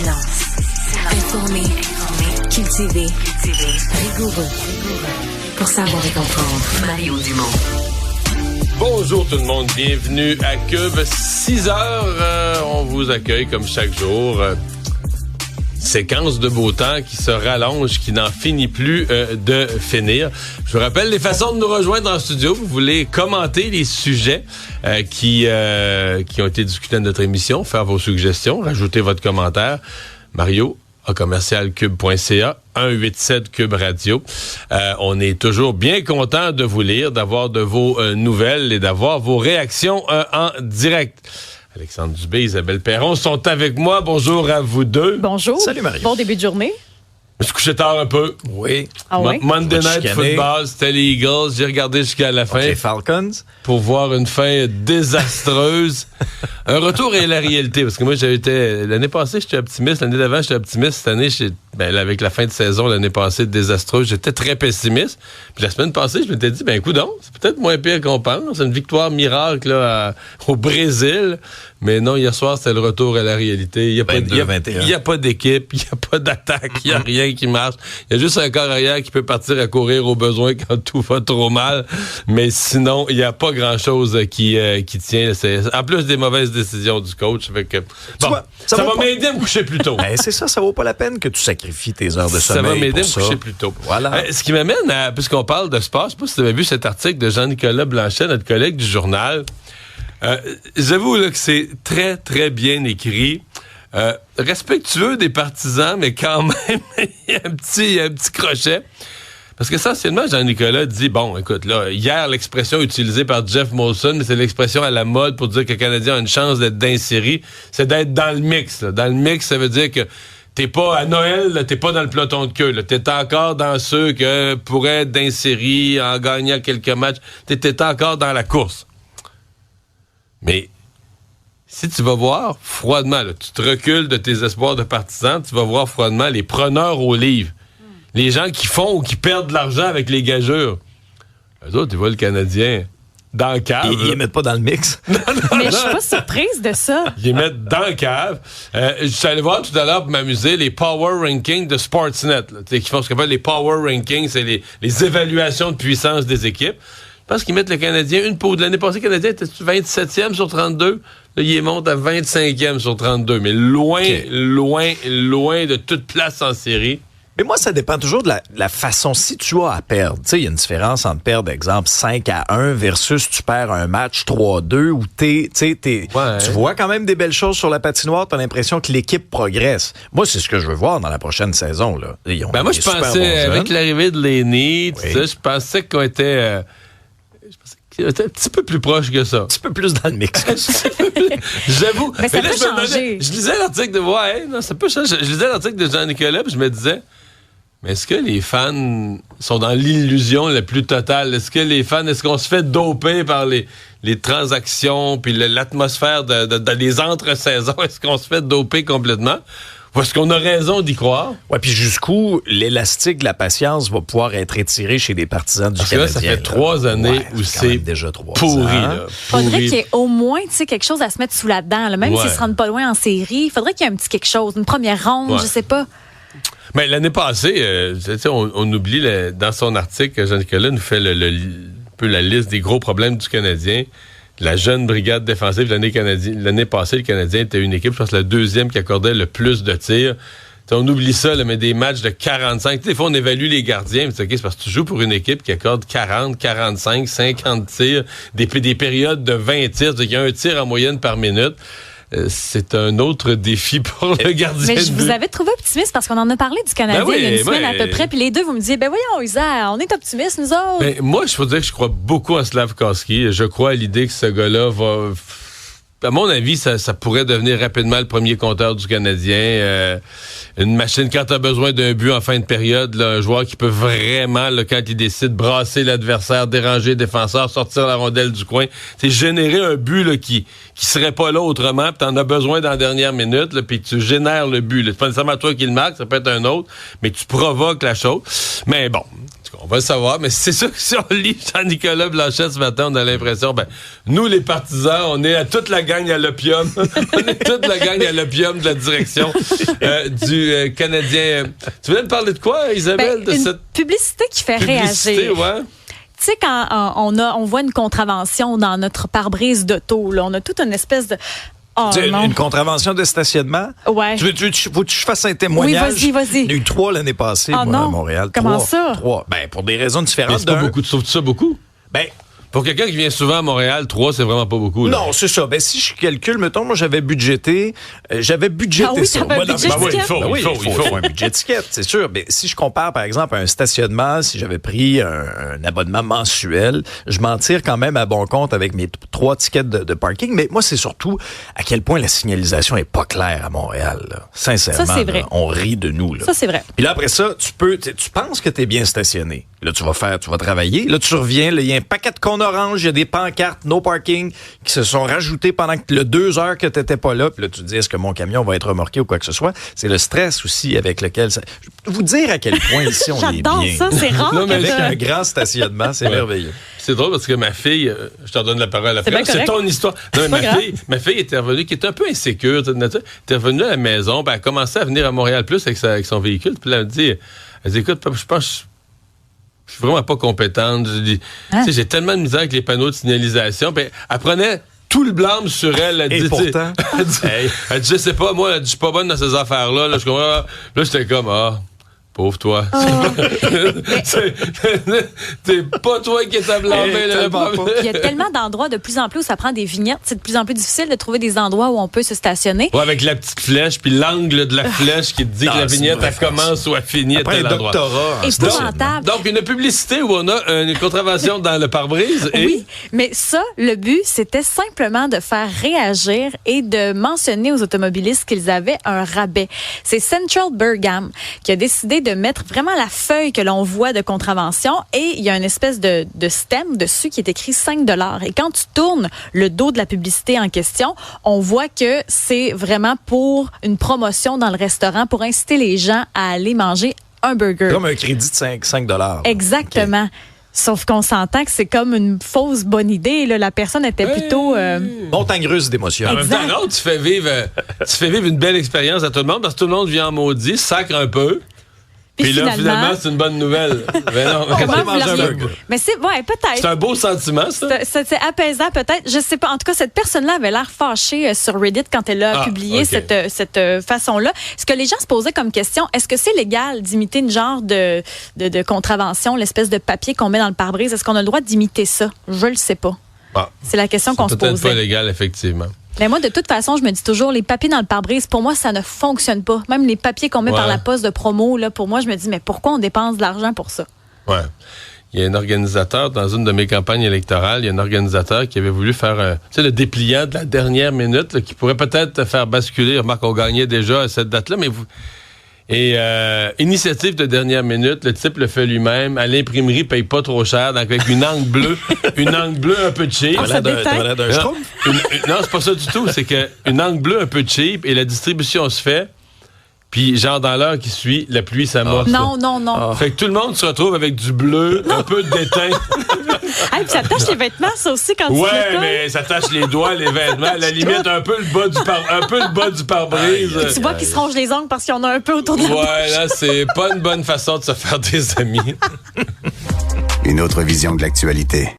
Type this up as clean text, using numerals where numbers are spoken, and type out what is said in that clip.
Informé. Cultivé. Rigoureux. Pour savoir et comprendre. Mario Dumont. Bonjour tout le monde, bienvenue à Cube. 6 heures, on vous accueille comme chaque jour. Séquence de beau temps qui se rallonge, qui n'en finit plus de finir. Je vous rappelle les façons de nous rejoindre en studio. Vous voulez commenter les sujets qui ont été discutés dans notre émission, faire vos suggestions, rajouter votre commentaire. Mario @commercialcube.ca 187 Cube Radio. On est toujours bien content de vous lire, d'avoir de vos nouvelles et d'avoir vos réactions en direct. Alexandre Dubé, Isabelle Perron sont avec moi. Bonjour à vous deux. Bonjour. Salut Marie. Bon début de journée. Je me suis couché tard un peu. Oui. Ah ouais? Monday Night Football, c'était les Eagles. J'ai regardé jusqu'à la fin. Les Falcons. Pour voir une fin désastreuse. Un retour à la réalité. Parce que moi, l'année passée, j'étais optimiste. L'année d'avant, j'étais optimiste. Cette année, avec la fin de saison, l'année passée, désastreuse, j'étais très pessimiste. Puis la semaine passée, je m'étais dit, coudonc, c'est peut-être moins pire qu'on pense. C'est une victoire miracle là, au Brésil. Mais non, hier soir, c'était le retour à la réalité. Il n'y a pas d'équipe, il n'y a pas d'attaque, il n'y a rien qui marche. Il y a juste un corps arrière qui peut partir à courir au besoin quand tout va trop mal. Mais sinon, il n'y a pas grand-chose qui tient. En plus des mauvaises décisions du coach. Fait que, ça va m'aider à me coucher plus tôt. C'est ça vaut pas la peine que tu sacrifies tes heures de sommeil. Ça va m'aider à me coucher plus tôt. Voilà. Ce qui m'amène à, puisqu'on parle de sport, je sais pas si tu avais vu cet article de Jean-Nicolas Blanchet, notre collègue du journal. J'avoue là, que c'est très, très bien écrit. Respectueux des partisans, mais quand même, il y a un petit crochet. Parce qu'essentiellement, Jean-Nicolas dit, écoute, là, hier, l'expression utilisée par Jeff Molson, mais c'est l'expression à la mode pour dire que le Canadien a une chance d'être dans les séries, c'est d'être dans le mix. Là. Dans le mix, ça veut dire que t'es pas à Noël, là, t'es pas dans le peloton de queue. Là. T'es encore dans ceux que pourraient être dans les séries en gagnant quelques matchs. T'es encore dans la course. Mais si tu vas voir froidement, là, tu te recules de tes espoirs de partisans, tu vas voir froidement les preneurs au livre. Les gens qui font ou qui perdent de l'argent avec les gageurs. Eux autres, ils voient le Canadien dans la cave. Ils les mettent pas dans le mix. Mais je suis pas surprise de ça. Ils les mettent dans la cave. Je suis allé voir tout à l'heure pour m'amuser les Power Rankings de Sportsnet. Qui font ce qu'on appelle les Power Rankings, c'est les évaluations de puissance des équipes. Je pense qu'ils mettent le Canadien de l'année passée, le Canadien était 27e sur 32. Là, il monte à 25e sur 32. Mais loin de toute place en série. Mais moi, ça dépend toujours de la façon. Si tu as à perdre, tu sais, il y a une différence entre perdre, exemple, 5-1 versus tu perds un match 3-2 où tu vois quand même des belles choses sur la patinoire, t'as l'impression que l'équipe progresse. Moi, c'est ce que je veux voir dans la prochaine saison, là. Moi, je pensais, avec l'arrivée de Lenny, je pensais qu'on était... un petit peu plus proche que ça. Un petit peu plus dans le mix. J'avoue. Mais ça peut changer. Je lisais l'article de... ça peut changer. Je lisais l'article de Jean-Nicolas, puis je me disais... Mais est-ce que les fans sont dans l'illusion la plus totale? Est-ce qu'on se fait doper par les transactions puis l'atmosphère des entre-saisons? Est-ce qu'on se fait doper complètement? Ou est-ce qu'on a raison d'y croire? Ouais, puis jusqu'où l'élastique de la patience va pouvoir être étiré chez les partisans du Canadien? Ça fait 3 années où c'est déjà 3 pourri. Faudrait qu'il y ait au moins quelque chose à se mettre sous la dent. Là. Même s'ils se rendent pas loin en série, il faudrait qu'il y ait un petit quelque chose, une première ronde, je sais pas. Mais l'année passée, on oublie, dans son article, Jean-Nicolas nous fait un peu la liste des gros problèmes du Canadien. La jeune brigade défensive, l'année passée, le Canadien était une équipe, je pense, la deuxième qui accordait le plus de tirs. T'sais, on oublie ça, là, mais des matchs de 45. Des fois, on évalue les gardiens, mais c'est parce que tu joues pour une équipe qui accorde 40, 45, 50 tirs, des périodes de 20 tirs, il y a un tir en moyenne par minute. C'est un autre défi pour le gardien. Mais je vous avais trouvé optimiste parce qu'on en a parlé du Canadien il y a une semaine à peu près. Puis les deux, vous me disiez, voyons, Isa, on est optimistes, nous autres. Moi, je veux dire que je crois beaucoup en Slafkovský. Je crois à l'idée que ce gars-là va... À mon avis, ça pourrait devenir rapidement le premier compteur du Canadien. Une machine, quand tu as besoin d'un but en fin de période, là, un joueur qui peut vraiment, là, quand il décide, brasser l'adversaire, déranger le défenseur, sortir la rondelle du coin, c'est générer un but là, qui serait pas là autrement, puis tu en as besoin dans la dernière minute, puis tu génères le but. C'est pas nécessairement toi qui le marque, ça peut être un autre, mais tu provoques la chose. Mais bon, On va le savoir, mais c'est sûr que si on lit Jean-Nicolas Blanchet ce matin, on a l'impression, nous, les partisans, on est à toute la gang à l'opium. On est toute la gang à l'opium de la direction du Canadien. Tu voulais me parler de quoi, Isabelle? Une publicité qui fait réagir. Ouais. Tu sais, quand on voit une contravention dans notre pare-brise d'auto, là, on a toute une espèce de... Oh, une contravention de stationnement? Ouais. Faut que je fasse un témoignage? Oui, vas-y. Il y a eu 3 l'année passée, moi, à Montréal. Comment ça? 3. Pour des raisons différentes. C'est pas beaucoup. Tu trouves ça beaucoup? Pour quelqu'un qui vient souvent à Montréal, 3, c'est vraiment pas beaucoup. Là. Non, c'est ça. Si je calcule, mettons, moi, j'avais budgété Ah oui, ça. t'avais un budget il faut un budget ticket, c'est sûr. Mais si je compare, par exemple, à un stationnement, si j'avais pris un abonnement mensuel, je m'en tire quand même à bon compte avec mes 3 tickets de parking. Mais moi, c'est surtout à quel point la signalisation est pas claire à Montréal. Là. Sincèrement, ça, c'est vrai. Là, on rit de nous. Là. Ça, c'est vrai. Puis là, après ça, tu penses que t'es bien stationné. Là, tu vas travailler. Là, tu reviens. Là, il y a un paquet de cons orange. Il y a des pancartes no parking qui se sont rajoutées pendant le 2 heures que t'étais pas là. Puis là, tu te dis, est-ce que mon camion va être remorqué ou quoi que ce soit? C'est le stress aussi avec lequel ça... Je vais vous dire à quel point ici, on est bien. J'adore ça, c'est rare. Non, mais avec un grand stationnement, c'est merveilleux. C'est drôle parce que ma fille, je t'en donne la parole après. C'est ton histoire. Non, mais ma fille était revenue, qui était un peu insécure, était revenue à la maison, elle a commencé à venir à Montréal Plus avec son véhicule. Puis là, elle dit, écoute, je pense... Je suis vraiment pas compétente. J'ai tellement de misère avec les panneaux de signalisation. Puis elle prenait tout le blâme sur elle. Elle dit, pourtant? Elle dit, je sais pas, moi, je suis pas bonne dans ces affaires-là. Là, là j'étais comme, pauvre toi. C'est pas toi qui es à blâmer. Il y a tellement d'endroits de plus en plus où ça prend des vignettes. C'est de plus en plus difficile de trouver des endroits où on peut se stationner. Ouais, avec la petite flèche, puis l'angle de la flèche qui te dit que la vignette, elle commence ou elle finit à tel endroit. Épouvantable. Donc, une publicité où on a une contravention dans le pare-brise. Oui, mais ça, le but, c'était simplement de faire réagir et de mentionner aux automobilistes qu'ils avaient un rabais. C'est Central Burgham qui a décidé de mettre vraiment la feuille que l'on voit de contravention et il y a une espèce de stem dessus qui est écrit 5 $. Et quand tu tournes le dos de la publicité en question, on voit que c'est vraiment pour une promotion dans le restaurant pour inciter les gens à aller manger un burger. Comme un crédit de 5 $. Exactement. Okay. Sauf qu'on s'entend que c'est comme une fausse bonne idée. Là. La personne était plutôt... montagne russe d'émotions. En même temps, non, tu fais vivre une belle expérience à tout le monde parce que tout le monde vient en maudit, sacre un peu. Puis là, finalement, c'est une bonne nouvelle. Mais non, mais c'est, peut-être. C'est un beau sentiment, ça. C'est apaisant, peut-être. Je sais pas. En tout cas, cette personne-là avait l'air fâchée sur Reddit quand elle a publié cette façon-là. Ce que les gens se posaient comme question, est-ce que c'est légal d'imiter une genre de contravention, l'espèce de papier qu'on met dans le pare-brise? Est-ce qu'on a le droit d'imiter ça? Je le sais pas. C'est la question qu'on se posait. C'est peut-être pas légal, effectivement. Mais moi, de toute façon, je me dis toujours, les papiers dans le pare-brise, pour moi, ça ne fonctionne pas. Même les papiers qu'on met par la poste de promo, là, pour moi, je me dis, mais pourquoi on dépense de l'argent pour ça? Ouais. Il y a un organisateur, dans une de mes campagnes électorales, il y a un organisateur qui avait voulu faire le dépliant de la dernière minute, là, qui pourrait peut-être faire basculer. Remarque, on gagnait déjà à cette date-là, mais initiative de dernière minute, le type le fait lui-même, à l'imprimerie, paye pas trop cher, donc avec une encre bleue, un peu cheap. Ça déteint. Non, c'est pas ça du tout, c'est que une encre bleue un peu cheap et la distribution se fait, puis genre dans l'heure qui suit, la pluie s'amorce. Non. Fait que tout le monde se retrouve avec du bleu, un peu d'étain. Puis ça tache les vêtements, ça aussi, quand tu Ouais, mais ça tache les doigts, les vêtements, à la limite un peu le bas du pare-brise. Tu vois qu'ils se rongent les ongles parce qu'il y en a un peu autour de la bouche. Ouais, là, c'est pas une bonne façon de se faire des amis. Une autre vision de l'actualité.